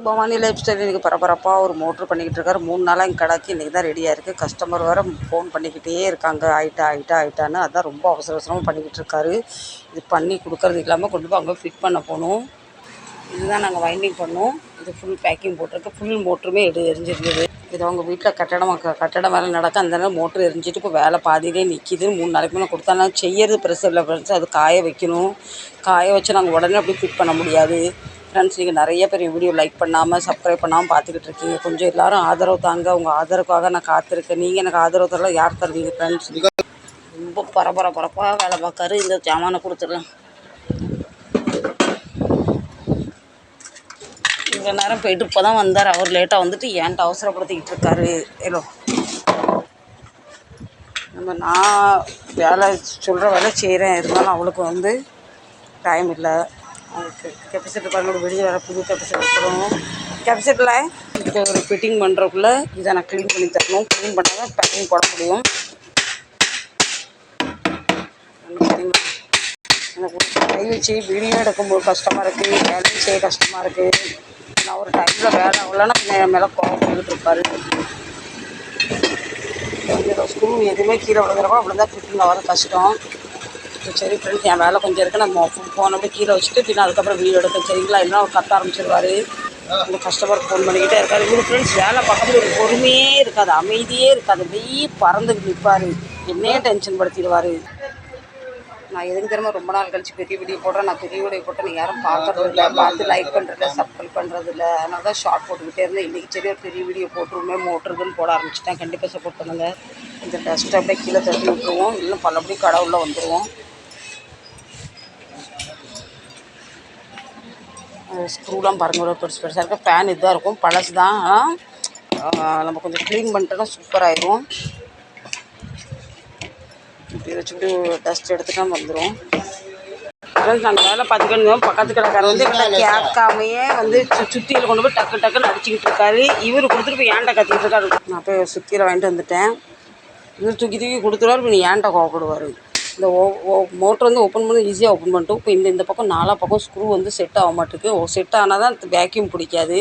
Bhavani life style இன்றைக்கி பரபரப்பாக ஒரு மோட்ரு பண்ணிக்கிட்டு இருக்காரு. 3 நாளாக இங்கே கடைக்கு இன்றைக்கி தான் ரெடியாக இருக்குது. கஸ்டமர் வேறு ஃபோன் பண்ணிக்கிட்டே இருக்காங்க, ஆயிட்டான்னு. அதான் ரொம்ப அவசரமாக பண்ணிக்கிட்டு இருக்காரு. இது பண்ணி கொடுக்கறது இல்லாமல் கொண்டு போய் அங்கே ஃபிட் பண்ண போகணும். இதுதான் நாங்கள் வைண்டிங் பண்ணோம். இது ஃபுல் பேக்கிங் போட்டிருக்கு. ஃபுல் மோட்டருமே எரிஞ்சிருந்தது. இது அவங்க வீட்டில் கட்டடம் வேலை நடக்க அந்த நேரம் மோட்ரு எரிஞ்சிட்டு இப்போ வேலை பாதியிலே நிற்கிது. 3 நாளைக்கு மேலே கொடுத்தா நான் செய்யறது ப்ரெஷர் இல்லை ஃப்ரெண்ட்ஸ். அது காய வைக்கணும். காய வச்சு நாங்கள் உடனே அப்படி ஃபிட் பண்ண முடியாது ஃப்ரெண்ட்ஸ். நீங்கள் நிறைய பேர் வீடியோ லைக் பண்ணாமல் சப்ஸ்கிரைப் பண்ணாமல் பார்த்துக்கிட்டு இருக்கீங்க. கொஞ்சம் எல்லோரும் ஆதரவு தாங்க. உங்கள் ஆதரவுக்காக நான் காத்திருக்கேன். நீங்கள் எனக்கு ஆதரவு தரல, யார் தருவீங்க ஃப்ரெண்ட்ஸ்? ரொம்ப பரபரப்பாக வேலை பார்க்காரு. இந்த ஜாமானை கொடுத்துடலாம். இவ்வளோ நேரம் போயிட்டு இப்போ தான் வந்தார். அவர் லேட்டாக வந்துட்டு ஏன்ட்டு அவசரப்படுத்திக்கிட்டு இருக்காரு. ஏலோ நான் வேலை சொல்கிற வேலை செய்கிறேன். இருந்தாலும் அவளுக்கு டைம் இல்லை. அதுக்கு கெப்பாசிட்டர் பாருங்கள், வெளியே வேறு புது கெப்பாசிட்டர் போடணும். கெப்பாசிட்டரில் இப்போ ஒரு ஃபிட்டிங் பண்ணுறக்குள்ளே இதை நான் க்ளீன் பண்ணி தரணும். க்ளீன் பண்ணால் தான் பேக்கிங் போட முடியும். எனக்கு கை வச்சு வீடியோ எடுக்கும்போது கஷ்டமாக இருக்குது, வேலையும் செய்ய கஷ்டமாக இருக்குது. நான் ஒரு டைமில் வேலை ஆகலைன்னா என் மேலே கோவம் பண்ணிக்கிட்டு இருப்பார். ஸ்க்ரூ எதுவுமே கீழே விழுந்துருக்கோம், அப்படி தான் ஃபிட்டிங் ஆகிறது கஷ்டம். சரி ஃப்ரெண்ட்ஸ், என் வேலை கொஞ்சம் இருக்குது. நம்ம ஃபோனை அப்படியே கீழே வச்சுட்டு பின்ன அதுக்கப்புறம் வீடியோ எடுப்பேன். சரிங்களா? இல்லைனா அவர் கத்த ஆரம்பிச்சிருவார். இந்த கஸ்டமர் ஃபோன் பண்ணிக்கிட்டே இருக்காரு. இவர் ஃப்ரெண்ட்ஸ் வேலை பார்க்கும்போது ஒரு பொறுமையே இருக்காது, அமைதியே இருக்காது. அப்படியே பறந்துட்டு நிற்பார். என்னையே டென்ஷன் படுத்திடுவார். நான் எதுக்கு தெரியுமா ரொம்ப நாள் கழிச்சு பெரிய வீடியோ போடுறேன். நான் பெரிய வீடியோ போட்டு நீங்கள் யாரும் பார்க்கறது இல்லை, பார்த்து லைக் பண்ணுறதில்ல, சப்ஸ்கிரைப் பண்ணுறது இல்லை. அதனால தான் ஷார்ட் போட்டுக்கிட்டே இருந்தேன். இன்றைக்கி சரி ஒரு பெரிய வீடியோ போட்டுருமே, மோட்டருக்குன்னு போட ஆரம்பிச்சிட்டேன். கண்டிப்பாக சப்போர்ட் பண்ணுங்கள். இந்த டஸ்ட்டை அப்படியே கீழே தட்டி விட்டுருவோம், இல்லை பல்லபடி கடவுளில் வந்துடுவோம். ஸ்க்ரூலாம் பாருங்கள், ஒரு பெருசாக இருக்க ஃபேன் இதுதான் இருக்கும், பழசு தான். ஆனால் நம்ம கொஞ்சம் க்ளீன் பண்ணிட்டோன்னா சூப்பராகிடும். இப்படி வச்சுக்கிட்டு டஸ்ட் எடுத்துட்டா வந்துடும். நாங்கள் வேலை பார்த்துக்கணும். பக்கத்து கடைக்காரர் என்கிட்ட கேட்காமையே சுத்தியில் கொண்டு போய் டக்குன்னு அடிச்சுக்கிட்டு இருக்காரு. இவர் கொடுத்துட்டு போய் ஏன்டா கத்திக்கிட்டு இருக்காரு. நான் போய் சுத்தியில் வாங்கிட்டு வந்துட்டேன். இவர் தூக்கி கொடுத்துருவார். இப்போ நீ ஏன்டா கோவப்படுவார். இந்த மோட்டர் ஓப்பன் பண்ணி ஈஸியாக ஓப்பன் பண்ணிட்டோம். இப்போ இந்த பக்கம் 4 பக்கம் ஸ்க்ரூ செட் ஆக மாட்டேருக்கு. செட் ஆனால் தான் வேக்யூம் பிடிக்காது.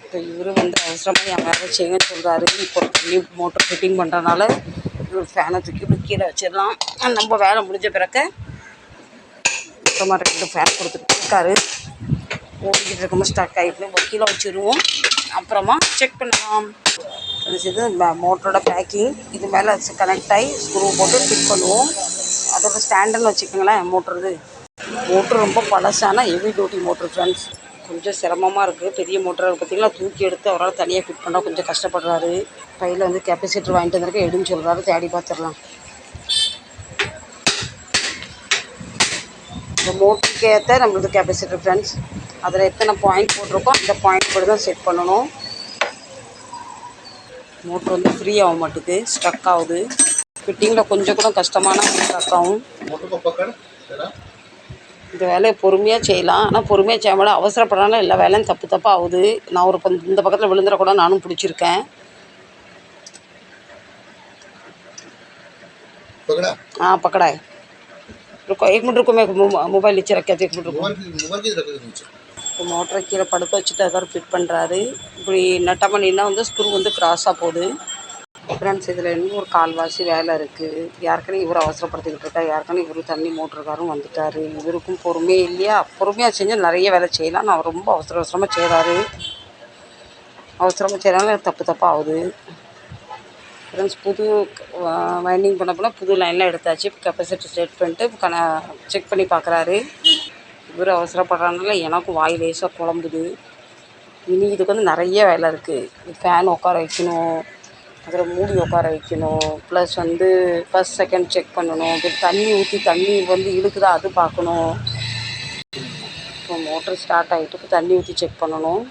இப்போ இவர் அவசரமாக என் வேலை செய்யுங்கன்னு சொல்கிறாரு. இப்போ நியூ மோட்டர் ஃபிட்டிங் பண்ணுறதுனால இவர் ஃபேனை தூக்கி இப்படி கீழே வச்சிடலாம். நம்ம வேலை முடிஞ்ச பிறகு மொத்தமாக 2 ஃபேன் கொடுத்துட்டு இருக்காரு. ஓடிக்கிட்டு இருக்கும்போது ஸ்டக் ஆகிட்டு கீழே வச்சுருவோம். அப்புறமா செக் பண்ணலாம். இது மோட்டரோட பேக்கிங். இது மேலே கனெக்ட் ஆகி ஸ்க்ரூ போட்டு ஃபிட் பண்ணுவோம். அதோட ஸ்டாண்டுன்னு வச்சுக்கோங்களேன். மோட்ரு ரொம்ப பழசான ஹெவி டியூட்டி மோட்ரு ஃப்ரெண்ட்ஸ். கொஞ்சம் சிரமமாக இருக்குது. பெரிய மோட்டரை பார்த்திங்கன்னா தூக்கி எடுத்து அவரால் தனியாக ஃபிட் பண்ணால் கொஞ்சம் கஷ்டப்படுறாரு. கையில் கெப்பாசிட்டர் வாங்கிட்டு வந்திருக்க எடுன்னு சொல்கிறாரு. தேடி பார்த்துடலாம். இந்த மோட்டருக்கு ஏற்ற நம்மளது கெப்பாசிட்டர் ஃப்ரெண்ட்ஸ். அதில் எத்தனை பாயிண்ட் போட்டிருக்கோம் அந்த பாயிண்ட் போட்டு தான் செட் பண்ணணும். மோட்ரு ஃப்ரீ ஆக மாட்டுது, ஸ்ட்ரக் ஆகுது. ஃபிட்டிங்கில் கொஞ்சம் கூட கஷ்டமான ஸ்ட்ரக் ஆகும். இந்த வேலையை பொறுமையாக செய்யலாம். ஆனால் பொறுமையாக செய்யாமல் அவசரப்படாமல் எல்லா வேலையும் தப்பாக ஆகுது. நான் இந்த பக்கத்தில் விழுந்துடக்கூட நானும் பிடிச்சிருக்கேன். पकड़ा है। रुको 1 मिनट रुको, मैं मोबाइल नीचे रख के 1 मिनट रुको। இப்போ மோட்டரை கீழே படுக்க வச்சுட்டு அதை ஃபிட் பண்ணுறாரு. இப்படி நட்டமாக நின்னா ஸ்க்ரூ கிராஸாக போகுது ஃப்ரெண்ட்ஸ். இதில் இன்னும் ஒரு கால்வாசி வேலை இருக்குது. யாருக்குன்னு இவர் அவசரப்படுத்திக்கிட்டு இருக்கா. யாருக்குன்னு இவர் தண்ணி மோட்டருக்காரும் வந்துட்டார். இவருக்கும் பொறுமையே இல்லையா. பொறுமையாக செஞ்சால் நிறைய வேலை செய்யலாம். நான் ரொம்ப அவசரமாக செய்கிறாரு. அவசரமாக செய்கிறனால தப்பாக ஆகுது ஃப்ரெண்ட்ஸ். புது வைண்டிங் பண்ண போனால் புது லைனில் எடுத்தாச்சு. கெப்பாசிட்டி செட் பண்ணிட்டு செக் பண்ணி பார்க்குறாரு. இவர் அவசரப்படுறதுனால எனக்கும் வாய் லேசாக குழம்புது. இனி இதுக்கு நிறைய வேலை இருக்குது. ஃபேன் உட்கார வைக்கணும், அதில் மூடி உட்கார வைக்கணும், ப்ளஸ் ஃபஸ்ட் செகண்ட் செக் பண்ணணும். தண்ணி ஊற்றி தண்ணி இழுக்குதா அது பார்க்கணும். இப்போ மோட்டர் ஸ்டார்ட் ஆகிட்டு இப்போ தண்ணி ஊற்றி செக் பண்ணணும்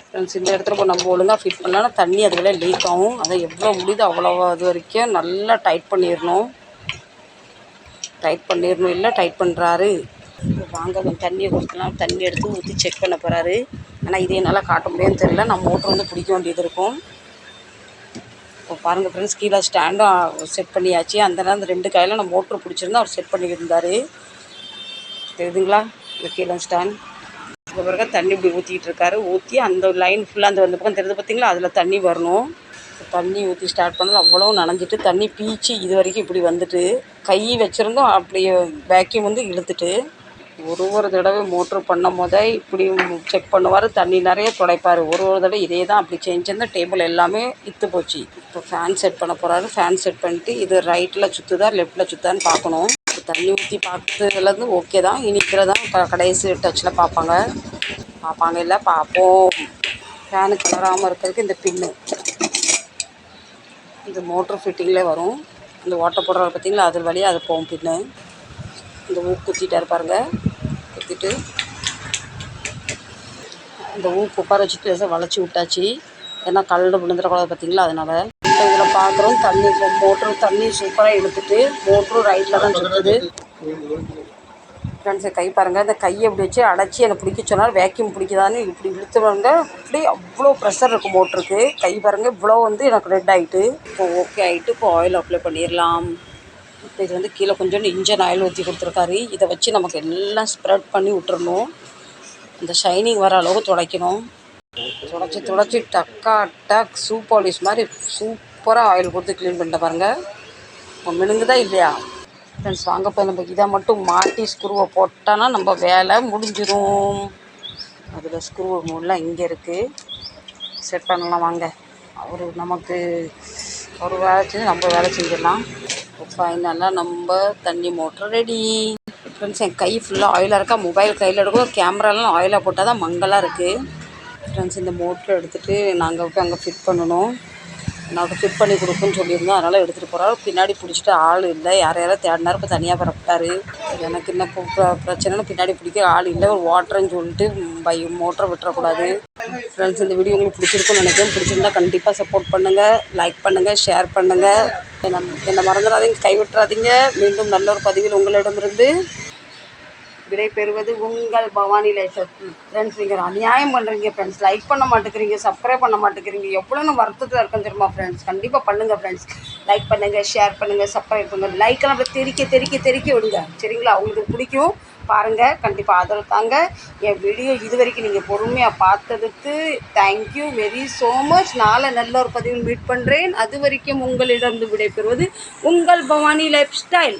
ஃப்ரெண்ட்ஸ். இந்த இடத்துல இப்போ நம்ம ஒழுங்காக ஃபிட் பண்ணாலும் தண்ணி அதுக்குள்ளே லீக் ஆகும். அதை எவ்வளோ முடியுது அவ்வளோ அது வரைக்கும் நல்லா டைட் பண்ணிடணும். இல்லை டைட் பண்ணுறாரு. வாங்க தண்ணியை கொடுக்கலாம். தண்ணி எடுத்து ஊற்றி செக் பண்ண போகிறாரு. ஆனால் இதே என்னால் காட்ட முடியும்னு தெரியல. நான் மோட்டர் பிடிக்க வேண்டியது இருக்கும். இப்போ பாருங்கள் ஃப்ரெண்ட்ஸ், கீழே ஸ்டாண்டும் செட் பண்ணியாச்சு. அந்த நேரம் 2 கையில் நான் மோட்ரு பிடிச்சிருந்தா அவர் செட் பண்ணியிருந்தார். தெரியுதுங்களா? இந்த கீழே ஸ்டாண்ட் இப்போ பிறகு தண்ணி இப்படி ஊற்றிக்கிட்டு இருக்காரு. ஊற்றி அந்த லைன் ஃபுல்லாக அந்த பக்கம் தெரிஞ்சு பார்த்தீங்களா, அதில் தண்ணி வரணும். தண்ணி ஊற்றி ஸ்டார்ட் பண்ணல, அவ்வளோ நனைஞ்சிட்டு தண்ணி பீச்சு இது வரைக்கும் இப்படி வந்துட்டு கை வச்சுருந்தோம் அப்படியே வேக்யூம் வந்து இழுத்துட்டு ஒரு தடவை மோட்ரு பண்ணும் போதே இப்படி செக் பண்ணுவார். தண்ணி நிறைய துடைப்பார். ஒரு தடவை இதே தான் அப்படி செஞ்சிருந்தால் டேபிள் எல்லாமே இத்து போச்சு. இப்போ ஃபேன் செட் பண்ண போகிறாரு. ஃபேன் செட் பண்ணிட்டு இது ரைட்டில் சுற்றுதா லெஃப்ட்டில் சுற்றுதான்னு பார்க்கணும். தண்ணி ஊற்றி பார்த்ததுலேருந்து ஓகே தான். இனிக்கில் தான் கடைசி டச்சில் பார்ப்பாங்க இல்லை பார்ப்போம். ஃபேனு கலராமல் இருக்கிறதுக்கு இந்த பின்னு இந்த மோட்ரு ஃபிட்டிங்கில் வரும். இந்த ஓட்டை போடுறது பார்த்திங்களா, அது வழியாக அது போகும் பின்னு. இந்த குத்திட்டார் பாருங்க. குத்திட்டு இந்த உட்கார வச்சுட்டு லேசாக வளைச்சி விட்டாச்சு. ஏன்னா கல்லில் விழுந்துடக்கூடாது பார்த்திங்களா, அதனால். இப்போ இதில் பார்க்குறோம் தண்ணி மோட்ரு தண்ணி சூப்பராக இழுத்துட்டு மோட்ரு ரைட்டில் தான் சுற்றுது. ஃப்ரெண்ட்ஸை கை பாருங்கள். இந்த கையை இப்படி வச்சு அடைச்சி என்னை பிடிக்க சொன்னால் வேக்யூம் பிடிக்குதான்னு இப்படி இழுத்துவாங்க. இப்படி அவ்வளோ ப்ரெஷர் இருக்குது மோட்ருக்கு. கை பாருங்கள் இவ்வளோ வந்து எனக்கு ரெட் ஆகிட்டு. இப்போ ஓகே ஆகிட்டு இப்போ ஆயில் அப்ளை பண்ணிடலாம். இப்போ இது வந்து கீழே கொஞ்சோண்டு இன்ஜின் ஆயில் ஊற்றி கொடுத்துருக்காரு. இதை வச்சு நமக்கு எல்லாம் ஸ்ப்ரெட் பண்ணி விட்டுறணும். இந்த ஷைனிங் வர அளவுக்கு துடைக்கணும். துடைச்சி டக் ஷூ பாலிஷ் மாதிரி சூப்பராக ஆயில் கொடுத்து க்ளீன் பண்ணிட்டு பாருங்கள். இப்போ மினுங்குதா இல்லையா ஃப்ரெண்ட்ஸ்? வாங்க போய் நம்ம இதை மட்டும் மாட்டி ஸ்க்ரூவை போட்டோன்னா நம்ம வேலை முடிஞ்சிடும். அதில் ஸ்க்ரூ மூடலாம் இங்கே இருக்குது. செட் பண்ணலாம் வாங்க. நமக்கு ஒரு வேலை செஞ்சு நம்ம வேலை செஞ்சிடலாம். ஃபைனலாக நம்ம தண்ணி மோட்ரு ரெடி. ஃப்ரெண்ட்ஸ் என் கை ஃபுல்லாக ஆயிலாக இருக்கா. மொபைல் கையில் எடுக்கும், கேமராலாம் ஆயிலாக போட்டால் தான் மங்கலாக இருக்குது. ஃப்ரெண்ட்ஸ் இந்த மோட்ரு எடுத்துகிட்டு நாங்கள் போய் அங்கே ஃபிட் பண்ணணும். நான் ஃபிட் பண்ணி கொடுக்குன்னு சொல்லியிருந்தோம். அதனால் எடுத்துகிட்டு போகிறாரு. பின்னாடி பிடிச்சிட்டு ஆள் இல்லை. யாரையாரும் தேடினார். இப்போ தனியாக பரப்பிட்டார். எனக்கு என்ன பிரச்சனைன்னு பின்னாடி பிடிக்க ஆள் இல்லை. ஒரு வாட்டர்ன்னு சொல்லிட்டு மோட்டரை விட்டுறக்கூடாது. ஃப்ரெண்ட்ஸ் இந்த வீடியோ உங்களுக்கு பிடிச்சிருக்குன்னு நினைக்கிறேன். பிடிச்சிருந்தா கண்டிப்பாக சப்போர்ட் பண்ணுங்கள், லைக் பண்ணுங்கள், ஷேர் பண்ணுங்கள். என்னை மறந்துடாதீங்க, கைவிட்டுறாதீங்க. மீண்டும் நல்ல ஒரு பதிவில் உங்களிடமிருந்து விடைபெறுவது உங்கள் பவானி லைஃப். ஃப்ரெண்ட்ஸ் நீங்கள் அநியாயம் பண்ணுறீங்க ஃப்ரெண்ட்ஸ். லைக் பண்ண மாட்டேங்கிறீங்க, சப்ஸ்கிரைப் பண்ண மாட்டேங்கிறீங்க. எவ்வளோ வருத்தத்தில் இருக்கும் தெரியுமா ஃப்ரெண்ட்ஸ்? கண்டிப்பாக பண்ணுங்கள் ஃப்ரெண்ட்ஸ். லைக் பண்ணுங்கள், ஷேர் பண்ணுங்கள், சப்ஸ்கிரைப் பண்ணுங்கள். லைக்கெல்லாம் அப்படியே தெறிக்க விடுங்க சரிங்களா? உங்களுக்கு பிடிக்கும் பாருங்கள். கண்டிப்பாக ஆதரவு தாங்க. என் வீடியோ இது வரைக்கும் நீங்கள் பொறுமையாக பார்த்ததுக்கு தேங்க்யூ வெரி ஸோ மச். நாளை நல்ல ஒரு பதிவில் மீட் பண்ணுறேன். அது வரைக்கும் உங்களிடம் விடைபெறுவது உங்கள் பவானி லைஃப் ஸ்டைல்.